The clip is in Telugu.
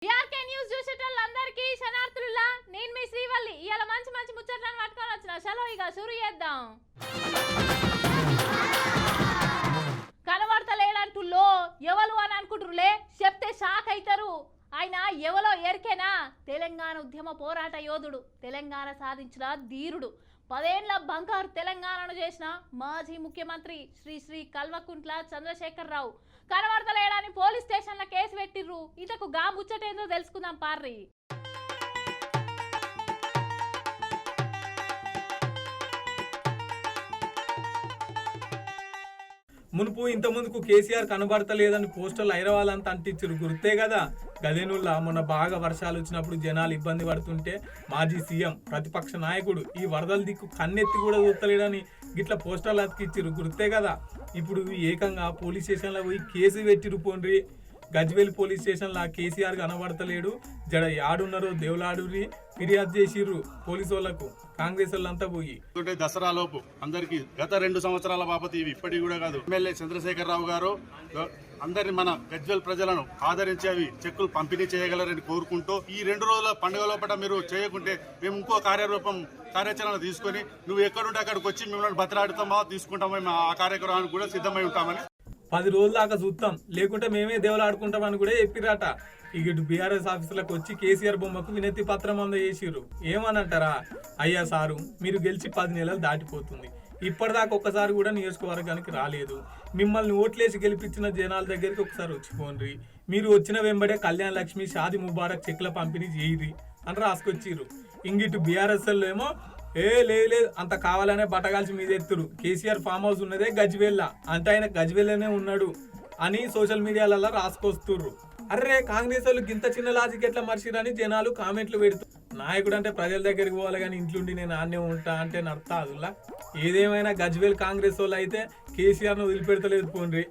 టీఆర్కే న్యూస్ చూసేటోళ్ళందరికీ శనార్థులులా నేను మీ శ్రీవల్లి ఇయాల మంచి మంచి ముచ్చట్లను పట్టుకొని వచ్చిన చలో ఇక షురు చేద్దాం. కనబడతలేడంటుల్లో ఎవరు అని అనుకుంటురులే చెప్తే షాక్ అవుతారు. ఆయన ఎవలో ఎరికేనా తెలంగాణ ఉద్యమ పోరాట యోధుడు, తెలంగాణ సాధించిన ధీరుడు, 10 ఏళ్ల బంగారు తెలంగాణను చేసిన మాజీ ముఖ్యమంత్రి శ్రీ కల్వకుంట్ల చంద్రశేఖరరావు కనబడతలేడని పోలీస్ స్టేషన్ల కేసు పెట్టిర్రు. ఇతకు గా ముచ్చటేందో తెలుసుకుందాం పార్రి. మునుపు ఇంత ముందుకు కేసీఆర్ కనబడతలేదని పోస్టర్లు ఐరవాలంతా అంటించారు గుర్తే కదా. గదేనుల్లా మొన్న బాగా వర్షాలు వచ్చినప్పుడు జనాలు ఇబ్బంది పడుతుంటే మాజీ సీఎం ప్రతిపక్ష నాయకుడు ఈ వరదల దిక్కు కన్నెత్తి కూడా చూస్తలేడని గిట్ల పోస్టర్లు అతికిచ్చిరు గుర్తే కదా. ఇప్పుడు ఏకంగా పోలీస్ స్టేషన్లో పోయి కేసు పెట్టిరు పోండ్రి. గజ్వేల్ పోలీస్ స్టేషన్లో కేసీఆర్ కనబడతలేడు, జడ యాడున్నారో దేవులాడురి ఫిర్యాదు చేసిర్రు పోలీసు వాళ్ళకు. కాంగ్రెస్ వాళ్ళంతా పోయి దసరా లోపు అందరికి గత 2 సంవత్సరాల బాబతి ఇవి ఇప్పటికి కూడా కాదు. ఎమ్మెల్యే చంద్రశేఖరరావు గారు అందరిని మన గజ్వేల్ ప్రజలను ఆదరించి అవి చెక్కులు పంపిణీ చేయగలరని కోరుకుంటూ ఈ 2 రోజుల పండుగ లోపల మీరు చేయకుంటే మేము ఇంకో కార్యాచరణ తీసుకొని నువ్వు ఎక్కడుంటే అక్కడికి వచ్చి మిమ్మల్ని బతలాడుతామా తీసుకుంటామో మేము ఆ కార్యక్రమానికి కూడా సిద్ధమై ఉంటామని 10 రోజుల దాకా చూస్తాం, లేకుంటే మేమే దేవులాడుకుంటామని కూడా చెప్పిరాట. ఇటు బీఆర్ఎస్ ఆఫీసులకు వచ్చి కేసీఆర్ బొమ్మకు వినతి పత్రం అందజేసిర్రు. ఏమనంటారా, అయ్యా సారు మీరు గెలిచి 10 నెలలు దాటిపోతుంది, ఇప్పటిదాకా ఒక్కసారి కూడా నియోజకవర్గానికి రాలేదు, మిమ్మల్ని ఓట్లేసి గెలిపించిన జనాల దగ్గరికి ఒకసారి వచ్చిపోండ్రి, మీరు వచ్చిన వెంబడే కళ్యాణ లక్ష్మి షాది ముబారక్ చెక్ల పంపిణీ చేయరి అని రాసుకొచ్చిర్రు. ఇంగిటు బీఆర్ఎస్ ఏమో లేదు అంత కావాలనే బట్టగాల్చి మీద ఎత్తురు. కేసీఆర్ ఫామ్ హౌస్ ఉన్నదే గజ్వేల్లా, అంటే ఆయన గజ్వేల్లోనే ఉన్నాడు అని సోషల్ మీడియాలలో రాసుకొస్తుర్రు. అర్రే కాంగ్రెస్ వాళ్ళు గింత చిన్న లాజిక్ ఎట్లా మర్చిరని జనాలు కామెంట్లు పెడుతూ. నాయకుడు అంటే ప్రజల దగ్గరికి పోవాలి కానీ ఇంట్లుండి నేను ఆన్నే ఉంటా అంటే నడతా అదులా. ఏదేమైనా గజ్వేల్ కాంగ్రెస్ వాళ్ళు అయితే కేసీఆర్ను వదిలిపెడతలేదు పోండ్రి.